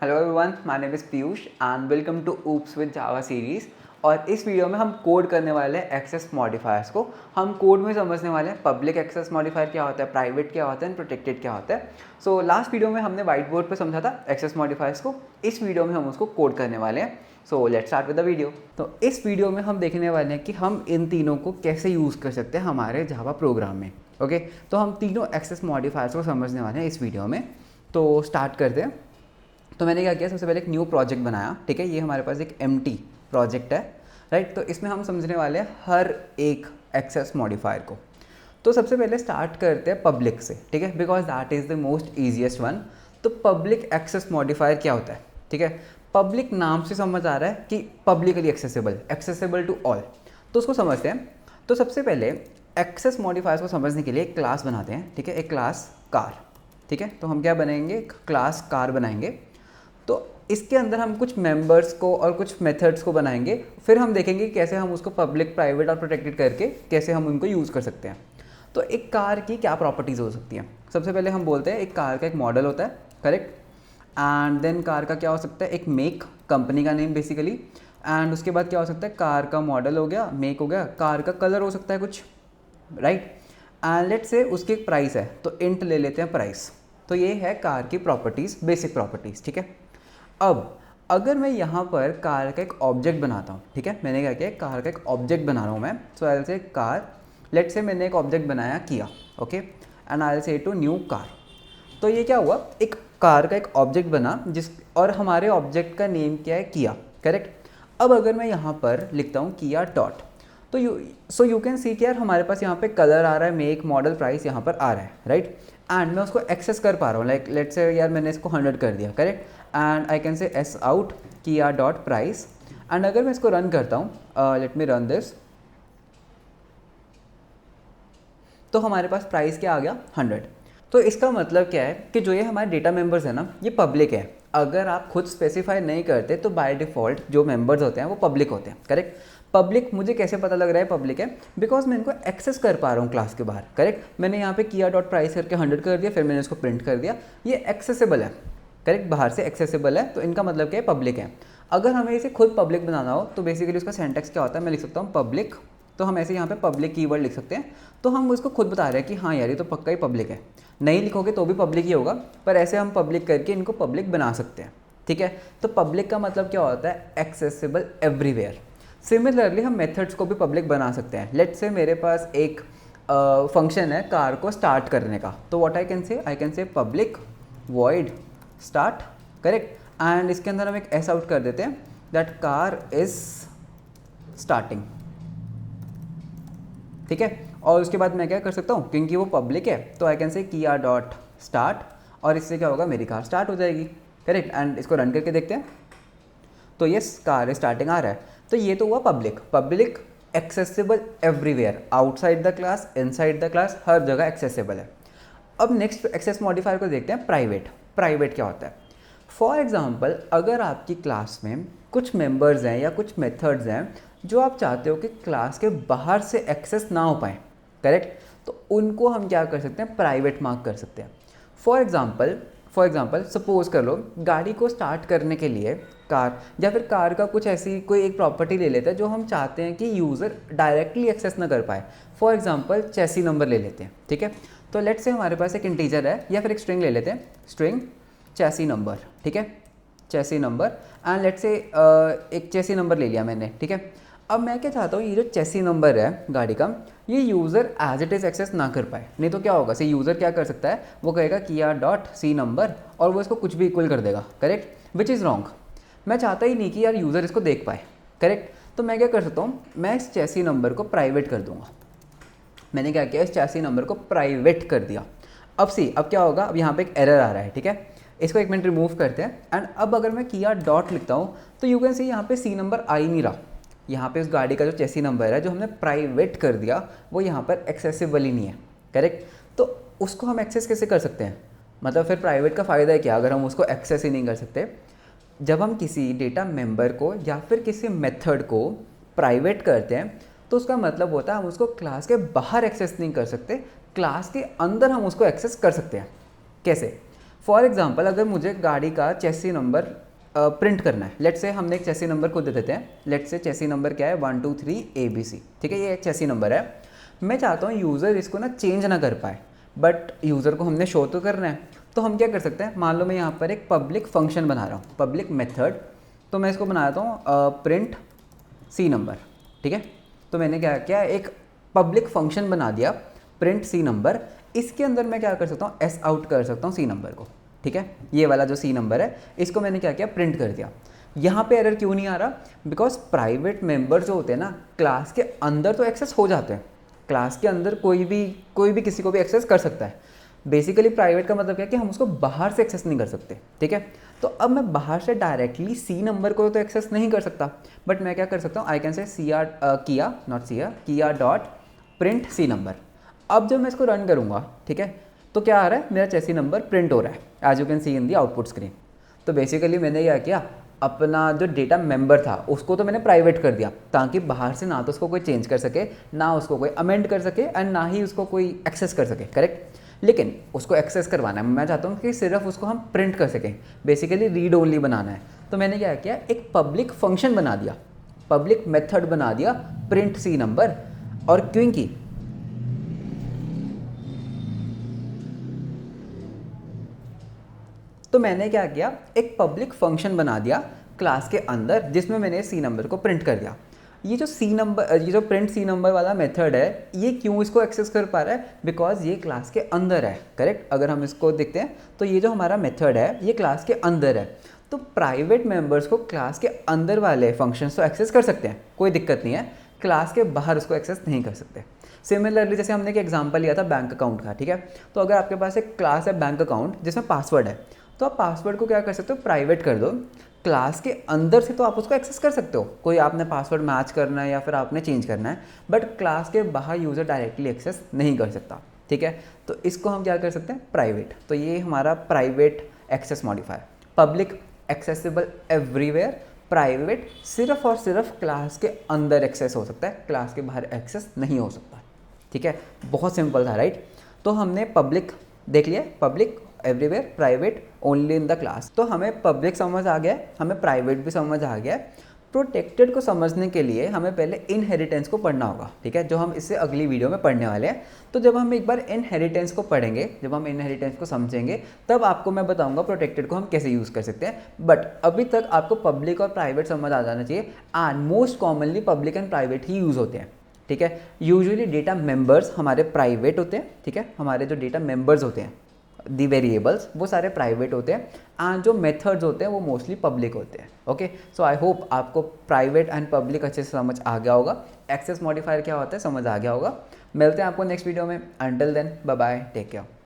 Hello everyone, my name is Piyush and welcome to OOPs with Java series. और इस video में हम code करने वाले हैं एक्सेस मॉडिफायर्स को। हम कोड में समझने वाले हैं पब्लिक एक्सेस मॉडिफायर क्या होता है, प्राइवेट क्या होता है एंड प्रोटेक्टेड क्या होता है। सो लास्ट वीडियो में हमने व्हाइट बोर्ड पर समझा था एक्सेस मॉडिफायर्स को। इस वीडियो में हम उसको कोड करने वाले हैं। So let's start with the video. तो इस वीडियो में हम देखने वाले हैं कि हम इन तीनों को कैसे यूज़ कर सकते हैं हमारे जावा प्रोग्राम में। ओके, तो हम तीनों एक्सेस मॉडिफायर्स को समझने वाले हैं इस वीडियो में। तो स्टार्ट करते हैं। तो मैंने क्या किया, सबसे पहले एक न्यू प्रोजेक्ट बनाया। ठीक है, ये हमारे पास एक एम्प्टी प्रोजेक्ट है, राइट। तो इसमें हम समझने वाले हैं हर एक एक्सेस मॉडिफायर को। तो सबसे पहले स्टार्ट करते हैं पब्लिक से, ठीक है, because that is the most easiest one. तो पब्लिक एक्सेस मॉडिफायर क्या होता है? ठीक है, पब्लिक नाम से समझ आ रहा है कि पब्लिकली एक्सेसिबल टू ऑल। तो उसको समझते हैं। तो सबसे पहले एक्सेस मॉडिफायर्स को समझने के लिए एक क्लास बनाते हैं। ठीक है, एक क्लास कार। ठीक है, तो हम क्या बनाएंगे, क्लास कार बनाएंगे। तो इसके अंदर हम कुछ मेंबर्स को और कुछ मेथड्स को बनाएंगे। फिर हम देखेंगे कैसे हम उसको पब्लिक, प्राइवेट और प्रोटेक्टेड करके कैसे हम उनको यूज़ कर सकते हैं। तो एक कार की क्या प्रॉपर्टीज़ हो सकती हैं? सबसे पहले हम बोलते हैं एक कार का एक मॉडल होता है, करेक्ट। एंड देन कार का क्या हो सकता है, एक मेक, कंपनी का नेम बेसिकली। एंड उसके बाद क्या हो सकता है, कार का मॉडल हो गया, मेक हो गया, कार का कलर हो सकता है कुछ, राइट। एंड लेट से उसकी एक प्राइस है, तो इंट ले लेते हैं प्राइस। तो ये है कार की प्रॉपर्टीज़, बेसिक प्रॉपर्टीज़। ठीक है, अब अगर मैं यहाँ पर कार का एक ऑब्जेक्ट बनाता हूँ, ठीक है, मैंने क्या किया, कार का एक ऑब्जेक्ट बना रहा हूँ मैं। So I will say car, let say मैंने एक ऑब्जेक्ट बनाया किया, okay, and I will say to new car. तो ये क्या हुआ, एक कार का एक ऑब्जेक्ट बना जिस, और हमारे ऑब्जेक्ट का नेम क्या है, किया, करेक्ट। अब अगर मैं यहाँ पर लिखता हूँ किया डॉट, तो यू कैन सी कि यार हमारे पास यहाँ पे कलर आ रहा है, मेक, मॉडल, प्राइस यहाँ पर आ रहा है, राइट। एंड मैं उसको एक्सेस कर पा रहा हूँ, लाइक लेट से यार मैंने इसको 100 कर दिया, करेक्ट। एंड आई कैन से एस आउट किया डॉट प्राइस। एंड अगर मैं इसको रन करता हूँ, लेट मी रन दिस, तो हमारे पास प्राइस क्या आ गया, 100। तो इसका मतलब क्या है कि जो ये हमारे डेटा मेंबर्स है ना, ये पब्लिक है। अगर आप खुद स्पेसिफाई नहीं करते तो बाय डिफ़ॉल्ट जो मेंबर्स होते हैं वो पब्लिक होते हैं, करेक्ट। पब्लिक मुझे कैसे पता लग रहा है पब्लिक है, बिकॉज मैं इनको एक्सेस कर पा रहा हूँ क्लास के बाहर, करेक्ट। मैंने यहाँ पे किया डॉट प्राइस करके 100 कर दिया, फिर मैंने इसको प्रिंट कर दिया, ये एक्सेसिबल है, करेक्ट, बाहर से एक्सेसिबल है। तो इनका मतलब क्या है, पब्लिक है। अगर हमें इसे खुद पब्लिक बनाना हो तो बेसिकली उसका सिंटैक्स क्या होता है, मैं लिख सकता हूँ पब्लिक। तो हम ऐसे यहाँ पे पब्लिक कीवर्ड लिख सकते हैं। तो हम उसको खुद बता रहे हैं कि हाँ यार ये तो पक्का ही पब्लिक है। नहीं लिखोगे तो भी पब्लिक ही होगा, पर ऐसे हम पब्लिक करके इनको पब्लिक बना सकते हैं। ठीक है, तो पब्लिक का मतलब क्या होता है, एक्सेसिबल एवरीवेयर। सिमिलरली हम मेथड्स को भी पब्लिक बना सकते हैं। लेट्स से मेरे पास एक फंक्शन है कार को स्टार्ट करने का, तो व्हाट आई कैन से public void start, correct. And इसके अंदर हम एक एस आउट कर देते हैं दैट कार इज स्टार्टिंग, ठीक है। और उसके बाद मैं क्या कर सकता हूँ, क्योंकि वो पब्लिक है तो आई कैन से किया डॉट स्टार्ट, और इससे क्या होगा, मेरी कार स्टार्ट हो जाएगी, करेक्ट। एंड इसको रन करके देखते हैं, तो ये कार स्टार्टिंग आ रहा है। तो ये तो हुआ public. Public accessible everywhere, outside the class, inside the class, हर जगह एक्सेसिबल है। अब नेक्स्ट एक्सेस मॉडिफायर को देखते हैं प्राइवेट। प्राइवेट क्या होता है? फॉर एग्जाम्पल, अगर आपकी क्लास में कुछ मेंबर्स हैं या कुछ मेथड्स हैं जो आप चाहते हो कि क्लास के बाहर से एक्सेस ना हो पाए, करेक्ट, तो उनको हम क्या कर सकते हैं, प्राइवेट मार्क कर सकते हैं। फॉर एग्जाम्पल सपोज कर लो गाड़ी को स्टार्ट करने के लिए कार, या फिर कार का कुछ ऐसी कोई एक प्रॉपर्टी ले लेते हैं जो हम चाहते हैं कि यूज़र डायरेक्टली एक्सेस ना कर पाए। फॉर एग्जाम्पल चेसी नंबर ले लेते हैं, ठीक है। तो लेट्स से हमारे पास एक इंटीजर है, या फिर एक स्ट्रिंग ले लेते हैं, स्ट्रिंग चेसी नंबर, ठीक है, चेसी नंबर। एंड लेट्स से एक चेसी नंबर ले लिया मैंने, ठीक है। अब मैं क्या चाहता हूँ, ये जो चेसी नंबर है गाड़ी का, ये user as it is access ना कर पाए। नहीं तो क्या होगा, से यूज़र क्या कर सकता है, वो कहेगा किया डॉट सी नंबर, और वो इसको कुछ भी इक्वल कर देगा, करेक्ट, विच इज़ रॉन्ग। मैं चाहता ही नहीं कि यार यूज़र इसको देख पाए, करेक्ट। तो मैं क्या कर सकता हूँ, मैं इस चेसी नंबर को प्राइवेट कर दूंगा। मैंने क्या किया, इस चेसी नंबर को प्राइवेट कर दिया। अब क्या होगा, अब यहाँ पे एक एरर आ रहा है, ठीक है। इसको एक मिनट रिमूव करते हैं। एंड अब अगर मैं किया डॉट लिखता हूँ तो यू कैन सी यहाँ पे सी नंबर आ ही नहीं रहा। यहाँ पे उस गाड़ी का जो चेसी नंबर है जो हमने प्राइवेट कर दिया, वो यहाँ पर एक्सेसिबल ही नहीं है, करेक्ट। तो उसको हम एक्सेस कैसे कर सकते हैं, मतलब फिर प्राइवेट का फ़ायदा है क्या अगर हम उसको एक्सेस ही नहीं कर सकते? जब हम किसी डेटा मेंबर को या फिर किसी मेथड को प्राइवेट करते हैं तो उसका मतलब होता है हम उसको क्लास के बाहर एक्सेस नहीं कर सकते, क्लास के अंदर हम उसको एक्सेस कर सकते हैं। कैसे? फॉर एग्जांपल अगर मुझे गाड़ी का चेसी नंबर प्रिंट करना है, लेट्स से हमने एक चेसी नंबर को दे देते हैं, लेट्स से चेसी नंबर क्या है 1 2 3 ABC, ठीक है, ये चेसी नंबर है। मैं चाहता हूँ यूज़र इसको ना चेंज ना कर पाए, बट यूज़र को हमने शो तो करना है, तो हम क्या कर सकते हैं, मान लो मैं यहाँ पर एक पब्लिक फंक्शन बना रहा हूँ, पब्लिक मेथड, तो मैं इसको बनाता हूँ प्रिंट सी नंबर, ठीक है। तो मैंने क्या किया, एक पब्लिक फंक्शन बना दिया प्रिंट सी नंबर, इसके अंदर मैं क्या कर सकता हूँ, एस आउट कर सकता हूँ सी नंबर को, ठीक है। ये वाला जो सी नंबर है इसको मैंने क्या किया, प्रिंट कर दिया। यहाँ पे एरर क्यों नहीं आ रहा, बिकॉज प्राइवेट मेंबर जो होते हैं ना क्लास के अंदर तो एक्सेस हो जाते हैं, क्लास के अंदर कोई भी किसी को भी एक्सेस कर सकता है। बेसिकली प्राइवेट का मतलब क्या है कि हम उसको बाहर से एक्सेस नहीं कर सकते, ठीक है। तो अब मैं बाहर से डायरेक्टली सी नंबर को तो एक्सेस नहीं कर सकता, बट मैं क्या कर सकता हूँ, I can say C R किया डॉट प्रिंट सी नंबर। अब जब मैं इसको रन करूँगा, ठीक है, तो क्या आ रहा है, मेरा चेसी नंबर प्रिंट हो रहा है, as you can see in the output screen. तो बेसिकली मैंने क्या किया, अपना जो डेटा मेंबर था उसको तो मैंने प्राइवेट कर दिया, ताकि बाहर से ना तो उसको कोई चेंज कर सके, ना उसको कोई अमेंड कर सके, एंड ना ही उसको कोई एक्सेस कर सके, करेक्ट। लेकिन उसको एक्सेस करवाना है, मैं चाहता हूँ कि सिर्फ उसको हम प्रिंट कर सकें, बेसिकली रीड ओनली बनाना है। तो मैंने क्या किया, एक पब्लिक फंक्शन बना दिया, पब्लिक मेथड बना दिया प्रिंट सी नंबर, और क्योंकि तो मैंने क्या किया, एक पब्लिक फंक्शन बना दिया क्लास के अंदर, जिसमें मैंने सी नंबर को प्रिंट कर दिया। ये जो प्रिंट सी नंबर वाला मेथड है, ये क्यों इसको एक्सेस कर पा रहा है, बिकॉज ये क्लास के अंदर है, करेक्ट। अगर हम इसको देखते हैं तो ये जो हमारा मेथड है ये क्लास के अंदर है, तो प्राइवेट मेंबर्स को क्लास के अंदर वाले फंक्शंस तो एक्सेस कर सकते हैं, कोई दिक्कत नहीं है, क्लास के बाहर उसको एक्सेस नहीं कर सकते। सिमिलरली जैसे हमने एक एग्जांपल लिया था बैंक अकाउंट का, ठीक है, तो अगर आपके पास एक क्लास है बैंक अकाउंट जिसमें पासवर्ड है, तो आप पासवर्ड को क्या कर सकते हो, प्राइवेट कर दो, क्लास के अंदर से तो आप उसको एक्सेस कर सकते हो, कोई आपने पासवर्ड मैच करना है या फिर आपने चेंज करना है, बट क्लास के बाहर यूज़र डायरेक्टली एक्सेस नहीं कर सकता, ठीक है। तो इसको हम क्या कर सकते हैं, प्राइवेट। तो ये हमारा private access modifier, public accessible everywhere, private सिर्फ और सिर्फ क्लास के अंदर एक्सेस हो सकता है, क्लास के बाहर एक्सेस नहीं हो सकता, ठीक है। बहुत सिंपल था, राइट। तो हमने पब्लिक देख लिया, public everywhere, private only in the class. तो हमें पब्लिक समझ आ गया, हमें प्राइवेट भी समझ आ गया। प्रोटेक्टेड को समझने के लिए हमें पहले इनहेरिटेंस को पढ़ना होगा, ठीक है, जो हम इससे अगली वीडियो में पढ़ने वाले हैं। तो जब हम एक बार इनहेरिटेंस को पढ़ेंगे, जब हम इनहेरिटेंस को समझेंगे, तब आपको मैं बताऊंगा प्रोटेक्टेड को हम कैसे यूज़ कर सकते हैं। बट अभी तक आपको पब्लिक और प्राइवेट समझ आ जाना चाहिए, and most commonly public and private he use होते हैं, ठीक है। यूजुअली डेटा मेंबर्स हमारे प्राइवेट होते हैं, ठीक है, हमारे जो डेटा मेंबर्स होते हैं दी वेरिएबल्स वो सारे प्राइवेट होते हैं, एंड जो मेथड्स होते हैं वो मोस्टली पब्लिक होते हैं। ओके, सो आई होप आपको प्राइवेट एंड पब्लिक अच्छे से समझ आ गया होगा, एक्सेस मॉडिफायर क्या होता है समझ आ गया होगा। मिलते हैं आपको नेक्स्ट वीडियो में, until then bye bye, take care.